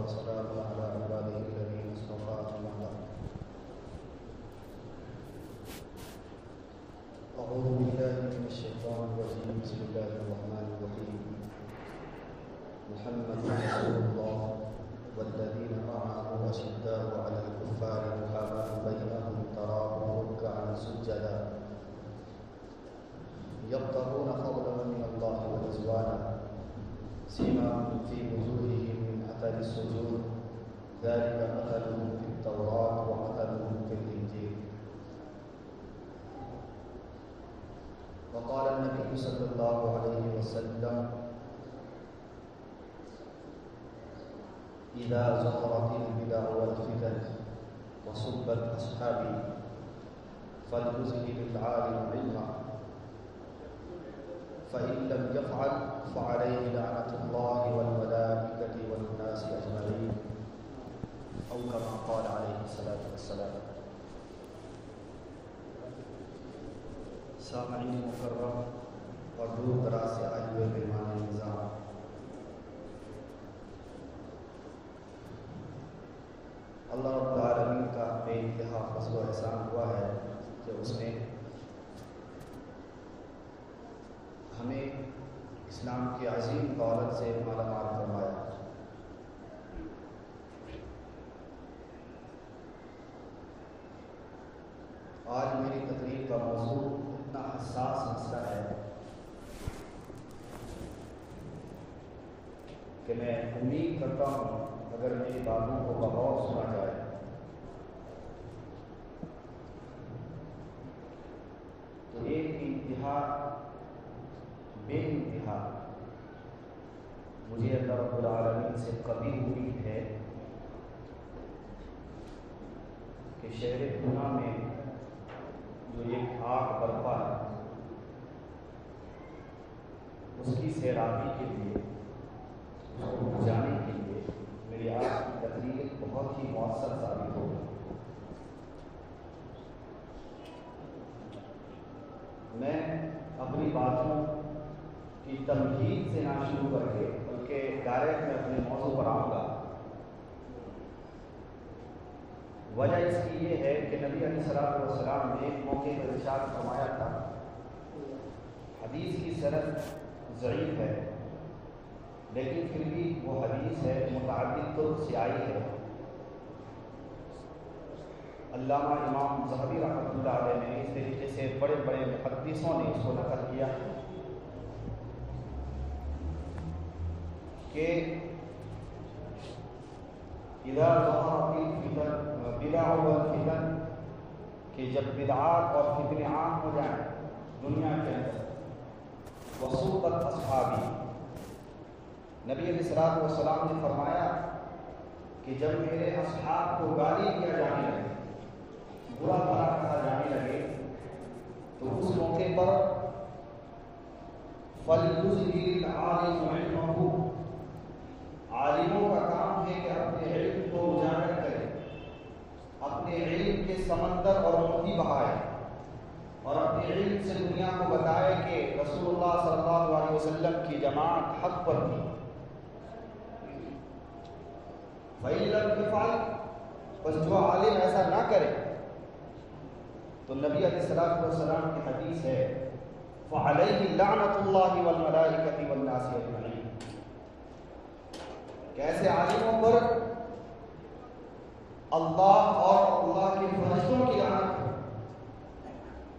وسلام على عباده الذين اصطفى أما بعد. أعوذ بالله من الشيطان الرجيم. بسم الله الرحمن الرحيم. محمد رسول الله والذين معه أشداء على الكفار رحماء بينهم تراهم ركعا سجدا يبتغون فضلا من الله ورضوانا سيماهم في وجوههم من أثر السجود ذلك مثلهم في التوراة ومثلهم في الإنجيل. وقال النبي صلى الله عليه وسلم إذا ظهرت البدع والفتن وسبت أصحابي فليزهد العالم علما فإن لم يفعل فعليه لعنة الله والملائكة والناس أجمعين أو كما قال عليه الصلاة والسلام. سامعین مکرم اور دور دراز سے آئے ہوئے مہمان نظام، اللہ رب العالمین کا بے انتہا فضل و احسان ہوا ہے کہ اس نے ہمیں اسلام کی عظیم دولت سے مالا مال فرمایا. آج میری تقریر کا موضوع اتنا حساس مسئلہ ہے کہ میں امید کرتا ہوں اگر میری باتوں کو بغور سنا جائے تو ایک انتہا بے انتہا مجھے اللہ رب العالمین سے کبھی امید ہے کہ شہر پونا میں جو ایک آگ برپا ہے اس کی سیرابی کے لیے، اس کو بجھانے کے لیے میری آج کی تقریر بہت ہی مؤثر ثابت ہوگی. میں اپنی باتوں کی تمہید سے نہ شروع کر کے بلکہ ڈائریکٹ میں اپنے موضوع پر آؤں گا. وجہ اس کی یہ ہے کہ نبی علیہ الصلوۃ والسلام نے ایک موقع پر ارشاد فرمایا تھا، حدیث کی سند ضعیف ہے لیکن پھر بھی وہ حدیث ہے متعدد طرق سے آئی ہے. علامہ امام ذہبی رحمۃ اللہ علیہ نے اس طریقے سے بڑے بڑے محدثوں نے اس کو نقل کیا کہ اذا ظہرت الفتن بدع والفتن، کہ جب بدعات اور فتنے عام ہو جائیں دنیا کے اندر، وسوقت اصحابی، نبی علیہ الصلوۃ والسلام نے فرمایا کہ جب میرے اصحاب کو گالی دیا جانے لگے، برا بھلا کہا جانے لگے، تو اس موقع پر فَلْيُظْهِرِ الْعَالِمُ عِلْمَهُ، عالموں کا کام ہے کہ اپنے علم کو اجاگر کرے، اپنے علم کے سمندر اور موتی بہائے اور اپنے علم سے دنیا کو بتائے کہ رسول اللہ صلی اللہ علیہ وسلم کی جماعت حق پر تھی. فَإِن لَّمْ يَفْعَلْ، بس جو عالم ایسا نہ کرے تو نبی علیہ الصلوۃ والسلام کی حدیث ہے فَعَلَيْهِ لَعْنَةُ اللَّهِ وَالْمَلَائِكَةِ وَالنَّاسِ أَجْمَعِينَ، کہ ایسے عالموں پر اللہ اور اللہ کے فرشتوں کی لعنت ہے.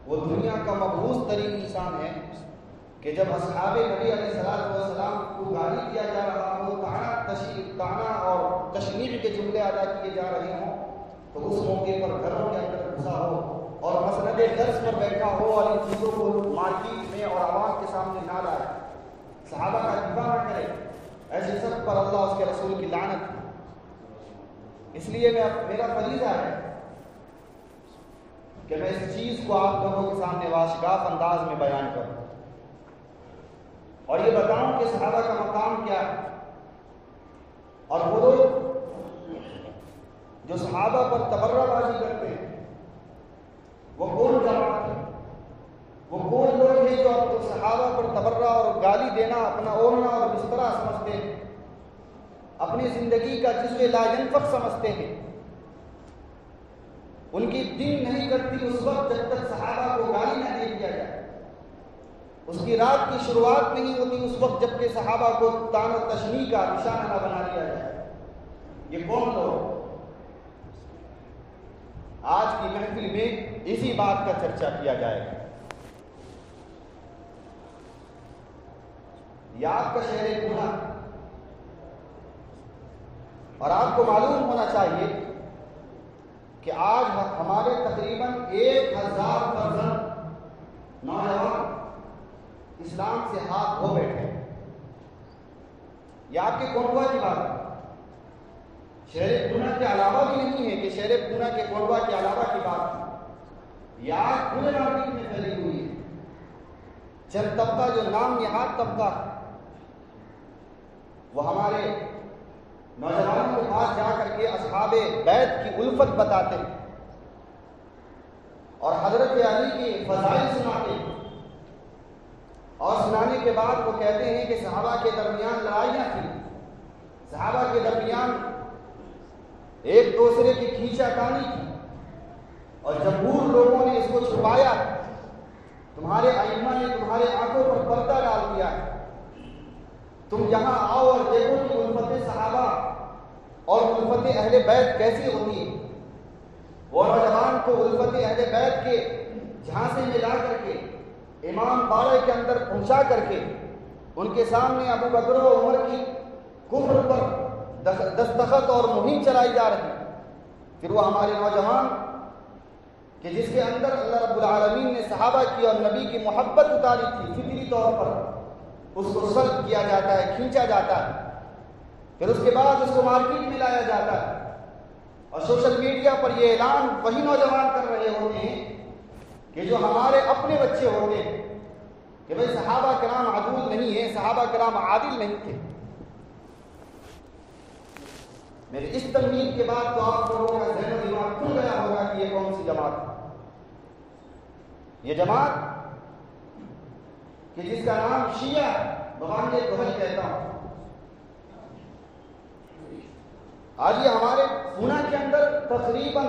وہ دنیا کا مبعوث ترین انسان ہے کہ جب اصحاب نبی علیہ الصلوۃ والسلام کو گالی دیا جا رہا ہو، طعنہ اور تشنیع کے جملے ادا کیے جا رہے ہوں، تو اس موقع پر گھروں کے اندر گھسا ہو اور مسند درس پر بیٹھا ہو اور ان چیزوں کو مارکیٹ میں اور عوام کے سامنے نہ لائے، صحابہ کا دفاع نہ کرے، ایسے سب پر اللہ اس کے رسول کی لعنت ہے. اس لیے میرا فریضہ ہے کہ میں اس چیز کو آپ لوگوں کے سامنے واشگاف انداز میں بیان کروں اور یہ بتاؤں کہ صحابہ کا مقام کیا ہے، اور وہ لوگ جو صحابہ پر تبرہ بازی کرتے ہیں وہ کون جماعت ہے، وہ کون لوگ ہیں جو صحابہ پر تبرہ اور گالی دینا اپنا اوڑھنا اور بسترا سمجھتے ہیں. اپنی زندگی کا جزو لا ينفق سمجھتے ہیں. ان کی دل نہیں کرتی اس وقت جب تک صحابہ کو گالی نہ دے دیا جائے. اس کی رات کی شروعات نہیں ہوتی اس وقت جب کہ صحابہ کو طعن و تشنیع کا نشانہ نہ بنا دیا جائے. یہ کون لوگ؟ آج کی محفل میں اسی بات کا چرچا کیا جائے گا. یہ آپ کا شہر پونا، اور آپ کو معلوم ہونا چاہیے کہ آج ہمارے تقریباً 1000 فرزند نوجوان اسلام سے ہاتھ دھو بیٹھے. یہ آپ کے کونڈوا کی بات ہے. شہر پونا کے علاوہ بھی نہیں ہے کہ شہر پونا کے کونڈوا کے علاوہ کی بات ہے. یہ آج پورے مارکیٹ میں پھیلی ہوئی ہے. چند طبقہ جو نام نہاد طبقہ وہ ہمارے نوجوانوں کے پاس جا کر کے اصحاب بیت کی الفت بتاتے ہیں اور حضرت علی کی فضائل سناتے ہیں، اور سنانے کے بعد وہ کہتے ہیں کہ صحابہ کے درمیان لڑائیاں تھیں، صحابہ کے درمیان ایک دوسرے کی کھینچا تانی کی، اور جمہور لوگوں نے اس کو چھپایا. تمہارے ائمہ نے تمہارے آنکھوں پر پردہ ڈال دیا ہے. تم یہاں آؤ اور دیکھو کہ الفت صحابہ اور الفت اہل بیت کیسی ہوتی ہے. وہ نوجوان کو الفت اہل بیت کے جھانسے میں لا کر کے امام باڑے کے اندر پہنچا کر کے ان کے سامنے ابو بکر و عمر کی کفر پر دستخط اور مہم چلائی جا رہی. پھر وہ ہمارے نوجوان کہ جس کے اندر اللہ رب العالمین نے صحابہ کی اور نبی کی محبت اتاری تھی، فطری طور پر اس کو سلب کیا جاتا ہے، کھینچا جاتا ہے. پھر اس کے بعد اس کو مارکیٹ میں لایا جاتا ہے اور سوشل میڈیا پر یہ اعلان وہی نوجوان کر رہے ہوتے ہیں کہ جو ہمارے اپنے بچے ہوتے ہیں کہ بھئی صحابہ کرام عدول نہیں ہیں، صحابہ کرام عادل نہیں تھے. میرے اس تمہید کے بعد تو آپ لوگوں کا ذہن و دماغ کھل گیا ہوگا کہ یہ کون سی جماعت ہے. یہ جماعت کہ جس کا نام شیعہ بغانجے گہل کہتا ہوں. آج یہ ہمارے پونا کے اندر تقریباً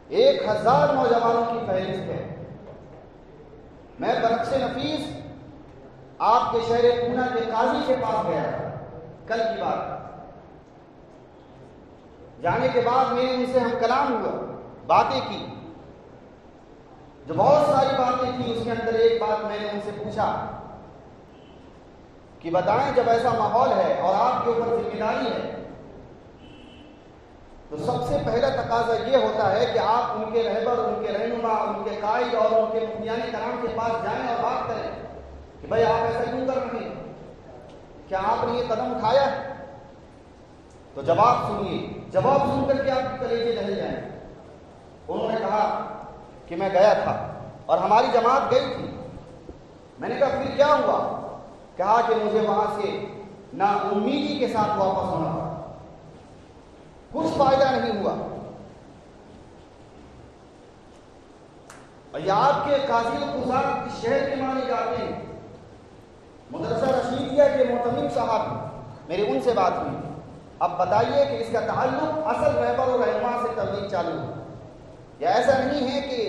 1000 نوجوانوں کی فہرست ہے. میں برعکس نفیس آپ کے شہر پونا کے قاضی کے پاس گیا کل کی بات. جانے کے بعد میں ان سے ہم کلام ہوا، باتیں کی. جو بہت ساری باتیں تھی اس کے اندر ایک بات میں نے ان سے پوچھا کہ بتائیں جب ایسا ماحول ہے اور آپ کے اوپر ذمہ داری ہے تو سب سے پہلا تقاضا یہ ہوتا ہے کہ آپ ان کے رہبر، ان کے رہنما، ان کے قائد اور ان کے مفتیان کرام کے پاس جائیں اور بات کریں کہ بھائی آپ ایسا کیوں کر رہے ہیں، کیا آپ نے یہ قدم اٹھایا ہے؟ تو جواب سنیے، جواب سن کر کے آپ کے کلیجے دہل جائیں. انہوں نے کہا کہ میں گیا تھا اور ہماری جماعت گئی تھی. میں نے کہا پھر کیا ہوا؟ کہا کہ مجھے وہاں سے نا امیدی کے ساتھ واپس ہونا پڑا، کچھ فائدہ نہیں ہوا. اور یہ آپ کے قاضی القضات اس شہر کے مانے جاتے ہیں. مدرسہ رشیدیہ کے معتمد صاحب، میری ان سے بات ہوئی. اب بتائیے کہ اس کا تعلق اصل رہبر و رہنما سے تبلیغ چالو ہے یا ایسا نہیں ہے کہ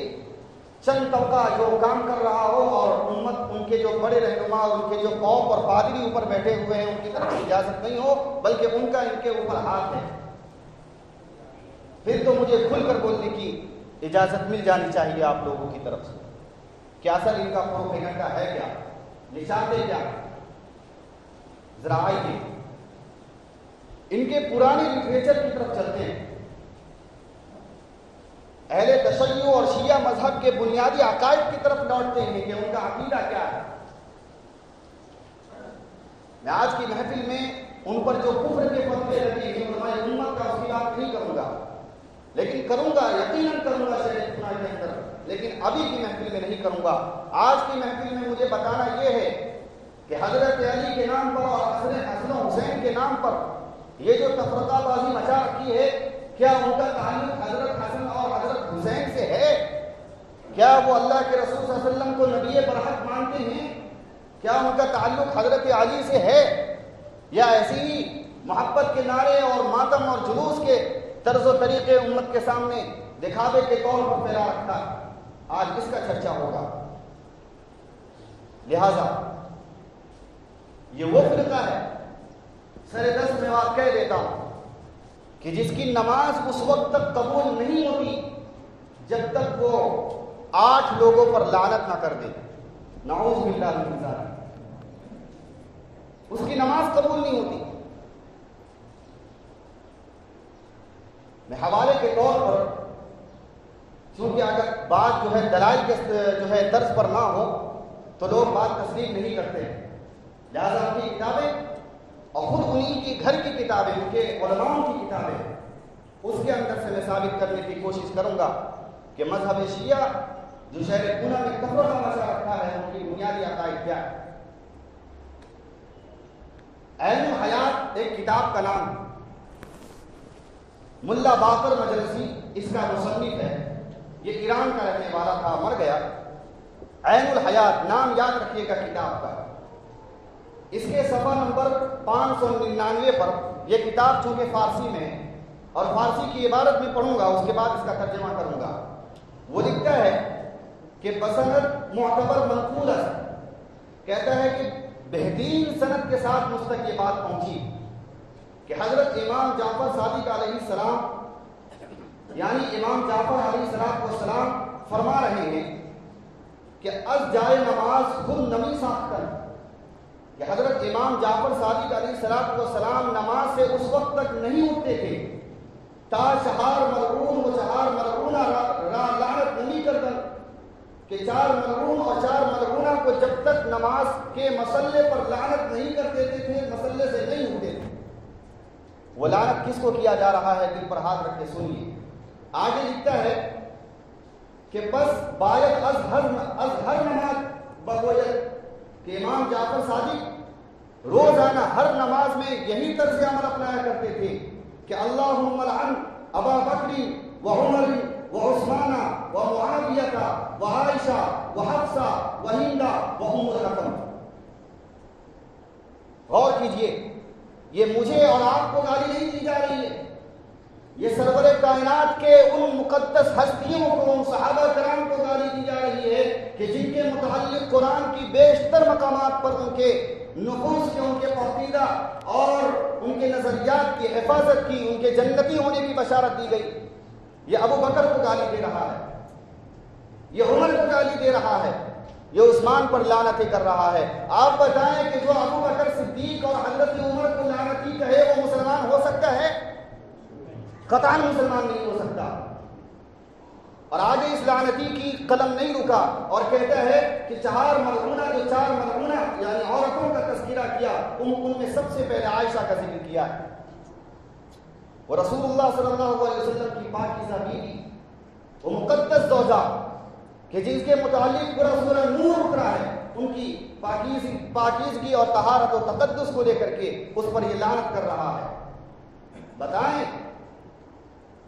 چند طبقہ جو کام کر رہا ہو اور امت ان کے جو بڑے رہنما، ان کے جو قوم اور پادری اوپر بیٹھے ہوئے ہیں ان کی طرف سے اجازت نہیں ہو، بلکہ ان کا ان کے اوپر ہاتھ ہے. پھر تو مجھے کھل کر بولنے کی اجازت مل جانی چاہیے آپ لوگوں کی طرف سے کہ اصل ان کا پروپیگنڈا ہے کیا، یہ چاہتے کیا. ذرا آئیے ان کے پرانے لٹریچر کی طرف چلتے ہیں. اہل تشیع اور شیعہ مذہب کے بنیادی عقائد کی طرف لوٹتے ہیں کہ ان کا عقیدہ کیا ہے. میں آج کی محفل میں ان پر جو کفر کے فتوے لگے ہیں علماء امت کا اس کی بات نہیں کروں گا، لیکن کروں گا، یقیناً کروں گا شہر پونا کے اندر، لیکن ابھی کی محفل میں نہیں کروں گا. آج کی محفل میں مجھے بتانا یہ ہے کہ حضرت علی کے نام پر اور حسن و حسین کے نام پر یہ جو تفرقہ بازی مچا رکھی ہے، کیا ان کا تعلق حضرت حسن اور حضرت حسین سے ہے؟ کیا وہ اللہ کے رسول صلی اللہ علیہ وسلم کو نبی برحق مانتے ہیں؟ کیا ان کا تعلق حضرت علی سے ہے؟ یا ایسی ہی محبت کے نعرے اور ماتم اور جلوس کے طرز و طریقے امت کے سامنے دکھاوے کے طور پر پھیلا رکھا، آج اس کا چرچا ہوگا۔ لہذا یہ وہ فرقہ ہے، سر دست میں بات کہہ دیتا ہوں، کہ جس کی نماز اس وقت تک قبول نہیں ہوتی جب تک وہ 8 لوگوں پر لعنت نہ کر دے۔ نعوذ باللہ من ذالک، اس کی نماز قبول نہیں ہوتی۔ میں حوالے کے طور پر، چونکہ اگر بات جو ہے دلائل کے جو ہے طرز پر نہ ہو تو لوگ بات تسلیم نہیں کرتے ہیں، لہذا ان کی کتابیں اور خود انہی کی گھر کی کتابیں، ان کے علماء کی کتابیں، اس کے اندر سے میں ثابت کرنے کی کوشش کروں گا کہ مذہب شیعہ جو شہر پونا میں کفر کا مسئلہ رکھا ہے، ان کی بنیادی عقائد کیا ہے۔ عین الحیات ایک کتاب کا نام، ملا باقر مجلسی اس کا مصنف ہے، یہ ایران کا رہنے والا تھا، مر گیا۔ عین الحیات نام یاد رکھیے گا کتاب کا۔ اس کے صفحہ نمبر 599 پر، یہ کتاب چونکہ فارسی میں ہے اور فارسی کی عبارت میں پڑھوں گا، اس کے بعد اس کا ترجمہ کروں گا۔ وہ لکھتا ہے کہ بسند معتبر منقول ہے، کہتا ہے کہ بہترین سند کے ساتھ مجھ تک یہ بات پہنچی کہ حضرت امام جعفر صادق علیہ السلام، یعنی امام جعفر علیہ السلام فرما رہے ہیں کہ از جائے نماز خود نمی ساختن، کہ حضرت امام جعفر صادق علیہ السلام نماز سے اس وقت تک نہیں اٹھتے تھے تا شہار ملعون و چہار ملعونہ را لعنت نہیں کردن، کہ 4 ملعون اور 4 ملعونہ کو جب تک نماز کے مسئلے پر لعنت نہیں کر دیتے تھے، مسئلے سے نہیں اٹھتے تھے۔ وہ لعنت کس کو کیا جا رہا ہے؟ دل پر ہاتھ رکھ کے سنیے۔ آگے لکھتا ہے کہ بس باید از ہر نماز بگوید، کہ امام جعفر صادق روزانہ ہر نماز میں یہی طرز عمل اپنایا کرتے تھے کہ اللہم لعن ابا بکر و عمر و عثمان و معاویہ و عائشہ و حفصہ و ہندہ و ام الحکم۔ غور کیجئے، یہ مجھے اور آپ کو گالی نہیں دی جا رہی ہے، یہ سرور کائنات کے ان مقدس ہستیوں کو، ان صحابہ کرام کو گالی دی جا رہی ہے کہ جن کے متعلق قرآن کی بیشتر مقامات پر ان کے نفوس کے، ان کے عقیدہ اور ان کے نظریات کی حفاظت کی، ان کے جنتی ہونے کی بشارت دی گئی۔ یہ ابو بکر کو گالی دے رہا ہے، یہ عمر کو گالی دے رہا ہے، یہ عثمان پر لعنتیں کر رہا ہے۔ آپ بتائیں کہ جو ابو بکر صدیق اور حضرت عمر کو لعنتی کہے وہ مسلمان ہو سکتا ہے؟ قطعاً مسلمان نہیں ہو سکتا۔ اور آگے اس لعنتی کی قلم نہیں رکا اور کہتا ہے کہ 4 ملعونہ، جو 4 ملعونہ یعنی عورتوں کا تذکرہ کیا، ان میں سب سے پہلے عائشہ کا ذکر کیا ہے۔ وہ رسول اللہ صلی اللہ علیہ وسلم کی پاکیزہ بیوی، وہ مقدس زوجہ کہ جس کے متعلق پورا سورہ نور اترا ہے، ان کی پاکیزگی اور طہارت و تقدس کو لے کر کے اس پر یہ لعنت کر رہا ہے۔ بتائیں،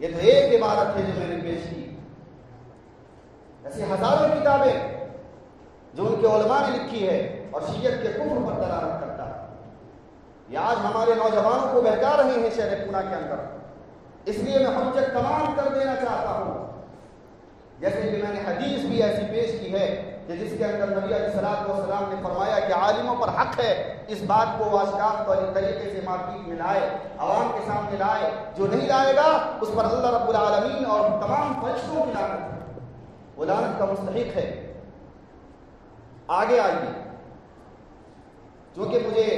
یہ تو ایک عبارت ہے جو میں نے پیش کی، ایسی ہزاروں کتابیں جو ان کے علماء نے لکھی ہے اور شیعت کے کفر پر دلالت کرتا ہے۔ یہ آج ہمارے نوجوانوں کو بہکا رہے ہیں شہر پونا کے اندر۔ اس لیے میں حجت تمام کر دینا چاہتا ہوں، جیسے کہ میں نے حدیث بھی ایسی پیش کی ہے کہ جس کے اندر نبی علیہ الصلوۃ والسلام نے فرمایا کہ عالموں پر حق ہے اس بات کو آشکار طریقے سے مارکیٹ میں لائے، عوام کے سامنے لائے، جو نہیں لائے گا اس پر اللہ رب العالمین اور تمام فرشتوں کی لعنت ہے، وہ لعنت کا مستحق ہے۔ آگے آئیے، چونکہ مجھے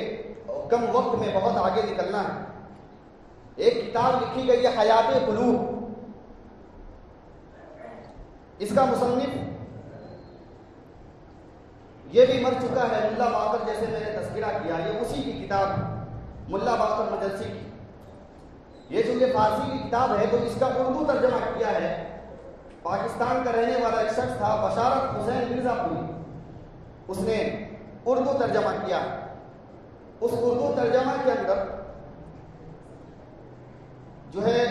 کم وقت میں بہت آگے نکلنا ہے۔ ایک کتاب لکھی گئی ہے حیات قلوب، اس کا مصنف یہ بھی مر چکا ہے، ملا باقر، جیسے میں نے تذکرہ کیا، یہ اسی کی کتاب ملا باقر مجلسی کی۔ یہ جو یہ فارسی کی کتاب ہے تو اس کا اردو ترجمہ کیا ہے پاکستان کا رہنے والا ایک شخص تھا بشارت حسین مرزا پوری، اس نے اردو ترجمہ کیا۔ اس اردو ترجمہ کے اندر جو ہے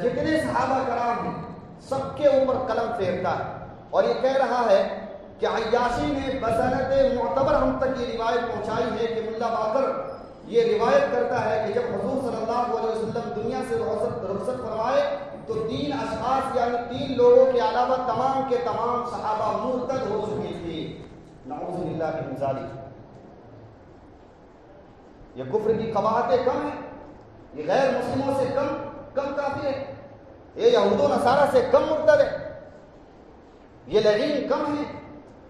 جتنے صحابہ کرام ہیں سب کے اوپر قلم پھیرتا ہے اور یہ کہہ رہا ہے کہ عیاشی نے بسند معتبر ہم تک یہ روایت پہنچائی ہے کہ ملا باقر یہ روایت کرتا ہے کہ جب حضور صلی اللہ علیہ وسلم دنیا سے رخصت فرمائے تو 3 اشخاص یعنی 3 لوگوں کے علاوہ تمام کے تمام صحابہ مرتد ہو چکے تھے. نعوذ باللہ من ذالک. یہ کفر کی قباحتیں کم ہیں, یہ غیر مسلموں سے کم کافر ہے, یہ یہود و نصارہ سے کم مرتد ہے, یہ لعین کم ہے,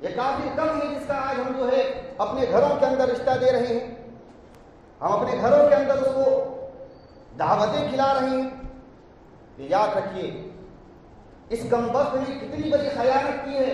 یہ کافر کم ہے جس کا آج ہم جو ہے اپنے گھروں کے اندر رشتہ دے رہے ہیں, ہم اپنے گھروں کے اندر اس کو دعوتیں کھلا رہے ہیں. یہ یاد رکھیے اس کمبخت نے کتنی بڑی خیانت کی ہے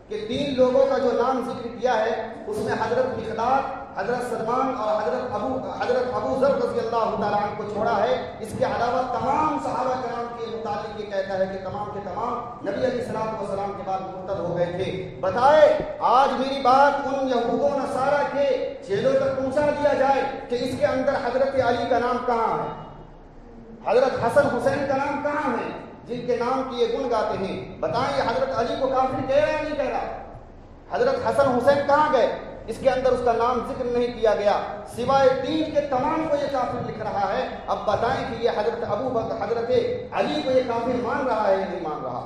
کہ 3 لوگوں کا جو نام ذکر کیا ہے اس میں حضرت مقداد, حضرت سلمان اور حضرت ابو ذر رضی اللہ تعالیٰ عنہ کو چھوڑا ہے. اس کے علاوہ تمام صحابہ کرام کے متعلق یہ کہتا ہے کہ تمام کے تمام نبی علیہ الصلوۃ والسلام کے بعد مرتد ہو گئے تھے. بتائے آج میری بات ان یہود و نصارہ کے چیلوں تک پہنچا دیا جائے کہ اس کے اندر حضرت علی کا نام کہاں ہے, حضرت حسن حسین کا نام کہاں ہے جن کے نام کی یہ گن گاتے ہیں. بتائیں یہ حضرت علی کو کافر کہہ رہا ہے نہیں کہہ رہا؟ حضرت حسن حسین کہاں گئے؟ اس کے اندر اس کا نام ذکر نہیں کیا گیا, سوائے 3 کے تمام کو یہ کافر لکھ رہا ہے. اب بتائیں کہ یہ حضرت حضرت علی کو یہ کافر مان رہا ہے یا نہیں مان رہا؟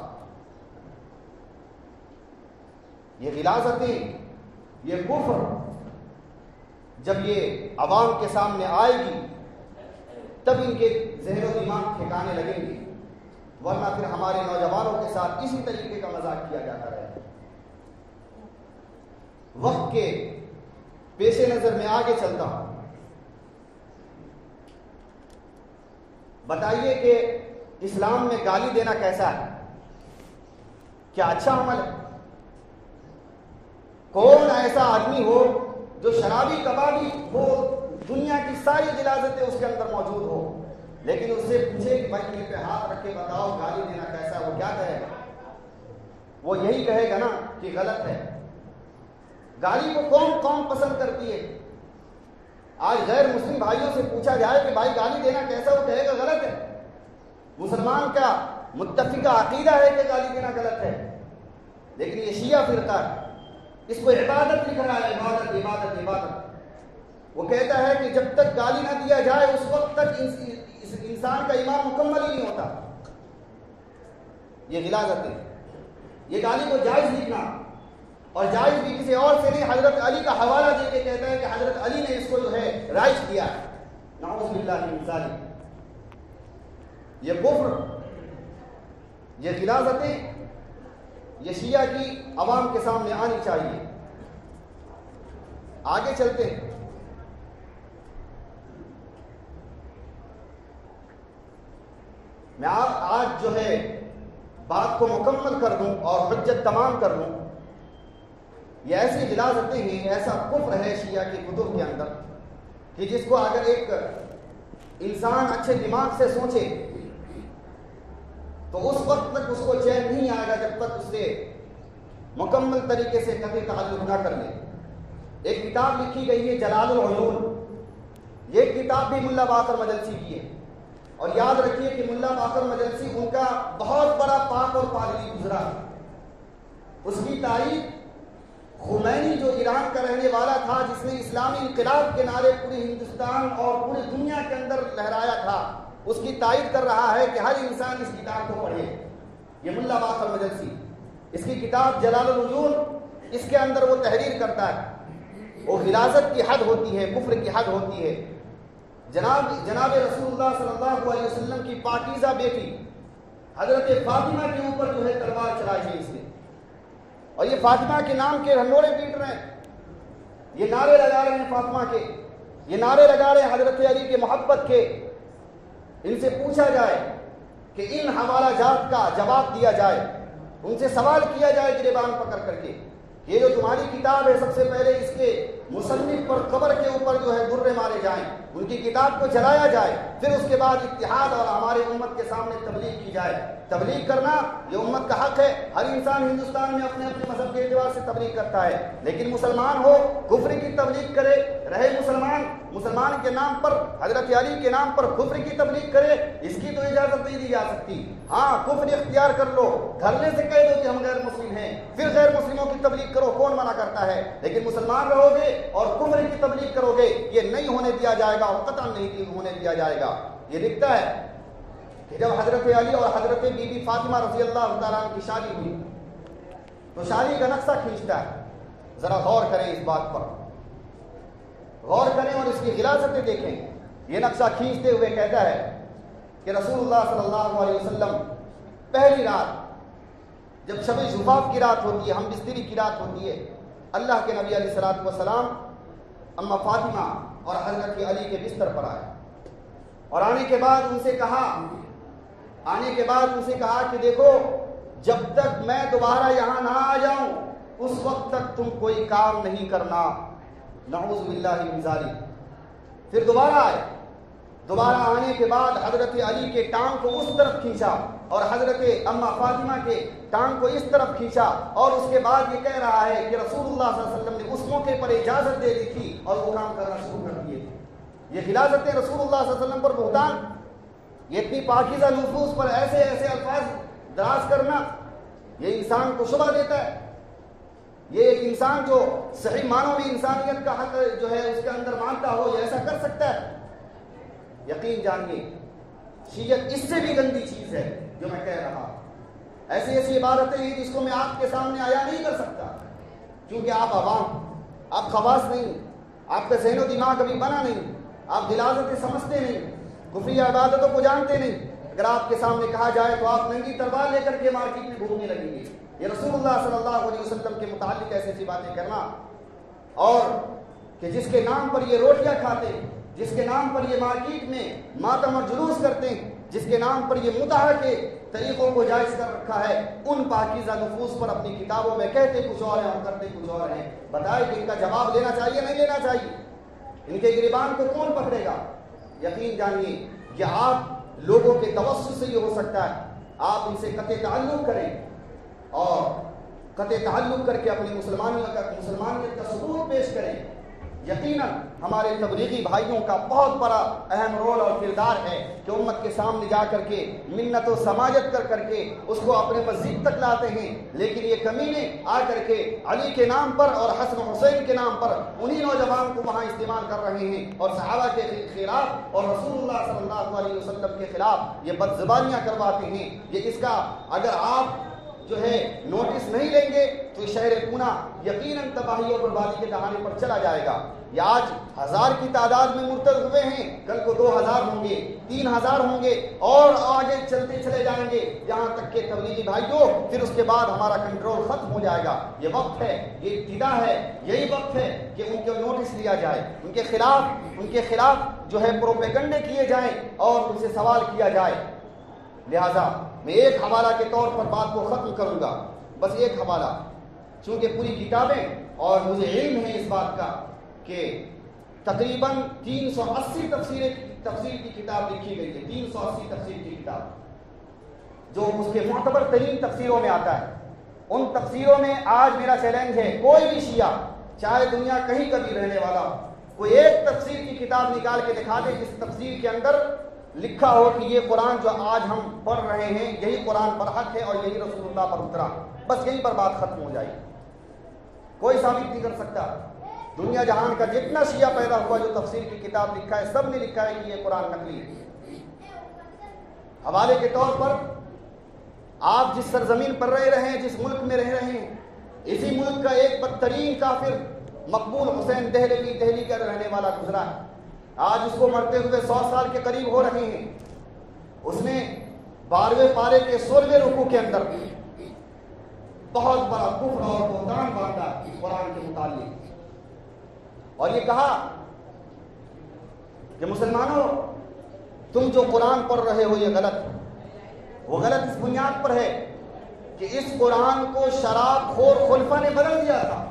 یہ غلاظتیں, یہ کفر جب یہ عوام کے سامنے آئے گی تب ان کے ذہن و دماغ ٹھکانے لگیں گے, ورنہ پھر ہمارے نوجوانوں کے ساتھ اسی طریقے کا مذاق کیا جاتا رہے. وقت کے پیش نظر میں آگے چلتا ہوں. بتائیے کہ اسلام میں گالی دینا کیسا ہے؟ کیا اچھا عمل ہے؟ کون ایسا آدمی ہو جو شرابی کبابی ہو, دنیا کی ساری غلاظتیں اس کے اندر موجود ہو, لیکن اس سے پوچھے کہ بھائی دل پہ ہاتھ رکھ کے بتاؤ گالی دینا کیسا ہے, وہ کیا کہے گا؟ وہ یہی کہے گا نا کہ غلط ہے. گالی کو کون پسند کرتی ہے؟ آج غیر مسلم بھائیوں سے پوچھا جائے کہ بھائی گالی دینا کیسا, وہ کہے گا غلط ہے. مسلمان کا متفقہ عقیدہ ہے کہ گالی دینا غلط ہے, لیکن یہ شیعہ فرقہ اس کو عبادت لکھ رہا ہے, عبادت عبادت عبادت. وہ کہتا ہے کہ جب تک گالی نہ دیا جائے اس وقت تک اس انسان کا ایمان مکمل ہی نہیں ہوتا. یہ غلاظت ہے. یہ گالی کو جائز لکھنا, اور جائز بھی کسی اور سے نہیں, حضرت علی کا حوالہ دے کے کہتا ہے کہ حضرت علی نے اس کو جو ہے رائج کیا ہے. نعوذ باللہ من ذالک. یہ کفر, یہ غلاظتیں یہ شیعہ کی عوام کے سامنے آنی چاہیے. آگے چلتے ہیں. میں آج جو ہے بات کو مکمل کر دوں اور حجت تمام کر لوں. یہ ایسی غلاظتیں ہیں, ایسا کفر ہے شیعہ کی کتب کے اندر کہ جس کو اگر ایک انسان اچھے دماغ سے سوچے تو اس وقت تک اس کو چین نہیں آئے گا جب تک اس سے مکمل طریقے سے قطعی تعلق نہ کر لے. ایک کتاب لکھی گئی ہے جلال العیون. یہ کتاب بھی ملا باقر مجلسی کی ہے, اور یاد رکھیے کہ ملا باقر مجلسی ان کا بہت بڑا پاک اور پادری گزرا. اس کی تاریخ خمینی جو ایران کا رہنے والا تھا, جس نے اسلامی انقلاب کے نعرے پورے ہندوستان اور پوری دنیا کے اندر لہرایا تھا, اس کی تائید کر رہا ہے کہ ہر انسان اس کتاب کو پڑھے. یہ ملا باقر مجلسی, اس کی کتاب جلال العیون, اس کے اندر وہ تحریر کرتا ہے. وہ غلاظت کی حد ہوتی ہے, کفر کی حد ہوتی ہے. جناب رسول اللہ صلی اللہ علیہ وسلم کی پاکیزہ بیٹی حضرت فاطمہ کے اوپر جو ہے تلوار چلائی ہے اس نے, اور یہ فاطمہ کے نام کے ہنڈورے پیٹ رہے ہیں, یہ نعرے لگا رہے ہیں فاطمہ کے, یہ نعرے لگا رہے ہیں حضرت علی کے محبت کے. ان سے پوچھا جائے کہ ان حوالہ جات کا جواب دیا جائے, ان سے سوال کیا جائے گریبان پکڑ کر کے, یہ جو تمہاری کتاب ہے سب سے پہلے اس کے مصنف پر قبر کے اوپر جو ہے درے مارے جائیں, ان کی کتاب کو جلایا جائے, پھر اس کے بعد اتحاد اور ہمارے امت کے سامنے تبلیغ کی جائے. تبلیغ کرنا یہ امت کا حق ہے. ہر انسان ہندوستان میں اپنے اپنے مذہب کے اعتبار سے تبلیغ کرتا ہے, لیکن مسلمان ہو کفر کی تبلیغ کرے, رہے مسلمان کے نام پر, حضرت علی کے نام پر کفر کی تبلیغ کرے, اس کی تو اجازت نہیں دی جا سکتی. ہاں کفر اختیار کر لو, دھرنے سے کہہ دو کہ ہم غیر مسلم ہیں, پھر غیر مسلموں کی تبلیغ کرو, کون منع کرتا ہے؟ لیکن مسلمان رہو گے اور کفر کی تبلیغ کرو گے، یہ نہیں ہونے دیا جائے گا اور قطعاً نہیں ہونے دیا جائے گا۔ یہ لکھتا ہے کہ جب حضرت علی اور حضرت بی بی فاطمہ رضی اللہ تعالیٰ عنہ کی شادی ہوئی تو شادی کا نقشہ کھینچتا ہے۔ ذرا غور کریں اس بات پر، غور کریں اور اس کی غلاظتیں دیکھیں۔ یہ نقشہ کھینچتے ہوئے کہتا ہے کہ رسول اللہ صلی اللہ علیہ وسلم پہلی رات جب شب زفاف کی رات ہوتی ہے، ہم بستری کی رات ہوتی ہے، اللہ کے نبی علیہ الصلوۃ والسلام اما فاطمہ اور حضرت علی کے بستر پر آئے اور آنے کے بعد ان سے کہا کہ دیکھو، جب تک میں دوبارہ یہاں نہ آ جاؤں اس وقت تک تم کوئی کام نہیں کرنا، نعوذ باللہ من ذالک۔ پھر دوبارہ آئے، دوبارہ آنے کے بعد حضرت علی کے ٹانگ کو اس طرف کھینچا اور حضرت اما فاطمہ کے ٹانگ کو اس طرف کھینچا، اور اس کے بعد یہ کہہ رہا ہے کہ رسول اللہ صلی اللہ علیہ وسلم نے اس موقع پر اجازت دے دی تھی اور وہ کام کرنا شروع کر دیے تھے۔ یہ غلاظتیں رسول اللہ صلی اللہ علیہ وسلم پر بہتان، یہ اتنی پاکیزہ نفوس پر ایسے الفاظ دراز کرنا، یہ انسان کو شبہ دیتا ہے۔ یہ ایک انسان جو صحیح معنوں میں انسانیت کا حق جو ہے اس کے اندر مانتا ہو، یہ ایسا کر سکتا ہے؟ یقین جانیے شیعت اس سے بھی گندی چیز ہے جو میں کہہ رہا ہوں۔ ایسی عبارتیں ہیں جس کو میں آپ کے سامنے آیا نہیں کر سکتا، کیونکہ آپ عوام، آپ خواص نہیں، آپ کا ذہن و دماغ ابھی بنا نہیں، آپ غلاظتیں سمجھتے نہیں، کفری عبادتوں کو جانتے نہیں۔ اگر آپ کے سامنے کہا جائے تو آپ ننگی تلوار لے کر کے مارکیٹ میں گھومنے لگیں گے۔ یہ رسول اللہ صلی اللہ علیہ وسلم کے متعلق ایسی باتیں کرنا، اور کہ جس کے نام پر یہ روٹیاں کھاتے ہیں، جس کے نام پر یہ مارکیٹ میں ماتم اور جلوس کرتے ہیں، جس کے نام پر یہ متعہ کے طریقوں کو جائز کر رکھا ہے، ان پاکیزہ نفوس پر اپنی کتابوں میں کہتے کچھ اور ہیں اور کرتے کچھ اور ہیں۔ بتائے کہ ان کا جواب لینا چاہیے نہیں لینا چاہیے؟ ان کے گریبان کو کون پکڑے گا؟ یقین جانیے کہ آپ لوگوں کے توسط سے یہ ہو سکتا ہے، آپ ان سے قطع تعلق کریں اور قطع تعلق کر کے اپنی مسلمانیت کا ثبوت پیش کریں۔ یقیناً ہمارے تبلیغی بھائیوں کا بہت بڑا اہم رول اور کردار ہے کہ امت کے سامنے جا کر کے منت و سماجت کر کے اس کو اپنے مسجد تک لاتے ہیں، لیکن یہ کمینے آ کر کے علی کے نام پر اور حسن حسین کے نام پر انہی نوجوان کو وہاں استعمال کر رہے ہیں اور صحابہ کے خلاف اور رسول اللہ صلی اللہ علیہ وسلم کے خلاف یہ بدزبانیاں کرواتے ہیں۔ یہ اس کا اگر آپ جو ہے نوٹس نہیں لیں گے تو شہر پونا یقیناً تباہی اور بربادی کے دہانے پر چلا جائے گا۔ یہ آج 1000 کی تعداد میں مرتد ہوئے ہیں، کل کو 2000 ہوں گے، 3000 ہوں گے اور آگے چلتے چلے جائیں گے، یہاں تک کہ تبلیغی بھائیوں پھر اس کے بعد ہمارا کنٹرول ختم ہو جائے گا۔ یہ وقت ہے، یہ ابتدا ہے، یہی وقت ہے کہ ان کو نوٹس لیا جائے، ان کے خلاف جو ہے پروپیگنڈے کیے جائیں اور ان سے سوال کیا جائے۔ لہذا میں ایک حوالہ کے طور پر بات کو ختم کروں گا، بس ایک حوالہ، چونکہ پوری کتابیں اور مجھے علم ہے اس بات کا کہ تقریباً 380 تفسیر کی کتاب لکھی گئی ہے، 380 تفسیر کی کتاب جو اس کے معتبر ترین تفسیروں میں آتا ہے۔ ان تفسیروں میں آج میرا چیلنج ہے، کوئی بھی شیعہ چاہے دنیا کہیں کبھی رہنے والا کوئی ایک تفسیر کی کتاب نکال کے دکھا دے جس تفسیر کے اندر لکھا ہو کہ یہ قرآن جو آج ہم پڑھ رہے ہیں یہی قرآن پر حق ہے اور یہی رسول اللہ پر اترا، بس یہیں پر بات ختم ہو جائے۔ کوئی ثابت نہیں کر سکتا۔ دنیا جہان کا جتنا شیعہ پیدا ہوا جو تفسیر کی کتاب لکھا ہے، سب نے لکھا ہے کہ یہ قرآن نقلی ہے۔ حوالے کے طور پر آپ جس سرزمین پر رہ رہے ہیں، جس ملک میں رہ رہے ہیں، اسی ملک کا ایک بدترین کافر مقبول حسین دہلوی کا رہنے والا گزرا ہے، آج اس کو مرتے ہوئے 100 سال کے قریب ہو رہے ہیں۔ اس نے 12ویں پارے کے 16ویں رکوع کے اندر بہت بڑا کفر اور بہتان باندھا قرآن کے متعلق اور یہ کہا کہ مسلمانوں تم جو قرآن پڑھ رہے ہو یہ غلط ہے۔ وہ غلط اس بنیاد پر ہے کہ اس قرآن کو شراب خور خلفاء نے بدل دیا تھا۔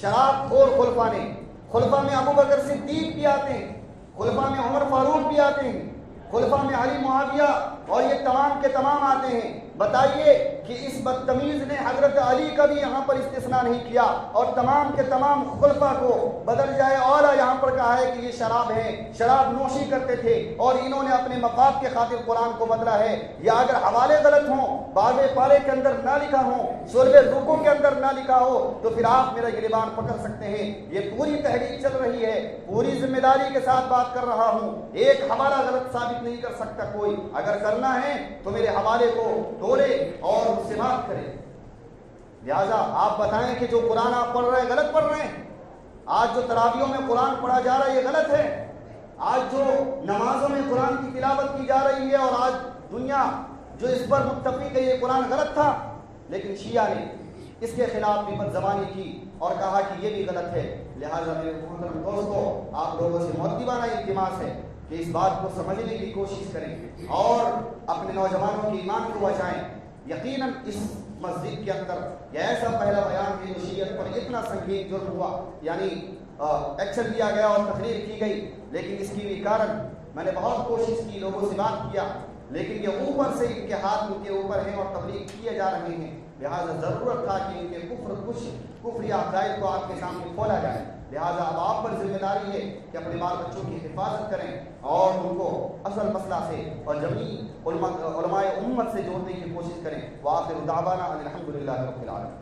شراب خور خلفاء میں ابو بکر صدیق بھی آتے ہیں، خلفاء میں عمر فاروق بھی آتے ہیں، خلفاء میں علی معاویہ اور یہ تمام کے تمام آتے ہیں۔ بتائیے کہ اس بدتمیز نے حضرت علی کا بھی یہاں پر استثناء نہیں کیا اور تمام کے تمام خلفاء کو بدل جائے اولا یہاں پر کہا ہے کہ یہ شراب ہے، شراب نوشی کرتے تھے اور انہوں نے اپنے مفاد کے خاطر قرآن کو بدلا ہے. یا اگر حوالے غلط ہوں، باب پارے کے اندر نہ لکھا ہو، سورہ رکوع کے اندر نہ لکھا ہو، تو پھر آپ میرا گریبان پکڑ سکتے ہیں. یہ پوری تحریک چل رہی ہے، پوری ذمہ داری کے ساتھ بات کر رہا ہوں. ایک حوالہ غلط ثابت نہیں کر سکتا کوئی. اگر کرنا ہے تو میرے حوالے کو تولے اور اس سے بات کرے. لہذا آپ بتائیں کہ جو قرآن آپ پڑھ رہے ہیں غلط پڑھ رہے ہیں. آج جو تراویحوں میں قرآن پڑھا جا رہا ہے یہ غلط ہے. آج جو نمازوں میں قرآن کی تلاوت کی جا رہی ہے اور آج دنیا جو اس پر متفق ہے یہ قرآن غلط تھا. لیکن شیعہ نے اس کے خلاف بھی بدزبانی کی اور کہا کہ یہ بھی غلط ہے. لہٰذا میرے محترم دوستو، آپ لوگوں سے مؤدبانہ التماس ہے کہ اس بات کو سمجھنے کی کوشش کریں اور اپنے نوجوانوں کے ایمان کو بچائیں. یقیناً اس مسجد کے اندر یہ ایسا پہلا بیان ہے جو شیعت پر اتنا سنگین جرم ہوا، یعنی ایکشن لیا گیا اور تقریر کی گئی. لیکن اس کی بھی کارن میں نے بہت کوشش کی، لوگوں سے بات کیا، لیکن یہ اوپر سے ان کے ہاتھ ان کے اوپر ہیں اور تبلیغ کیے جا رہے ہیں. لہٰذا ضرورت تھا کہ ان کے کفر یا عقائد کو آپ کے سامنے کھولا جائے. لہٰذا اب آپ پر ذمہ داری ہے کہ اپنے بال بچوں کی حفاظت کریں اور ان کو اصل مسئلہ سے اور جمیع علماء امت سے جوڑنے کی کوشش کریں. وآخر دعوانا ان الحمد للہ رب العالمین.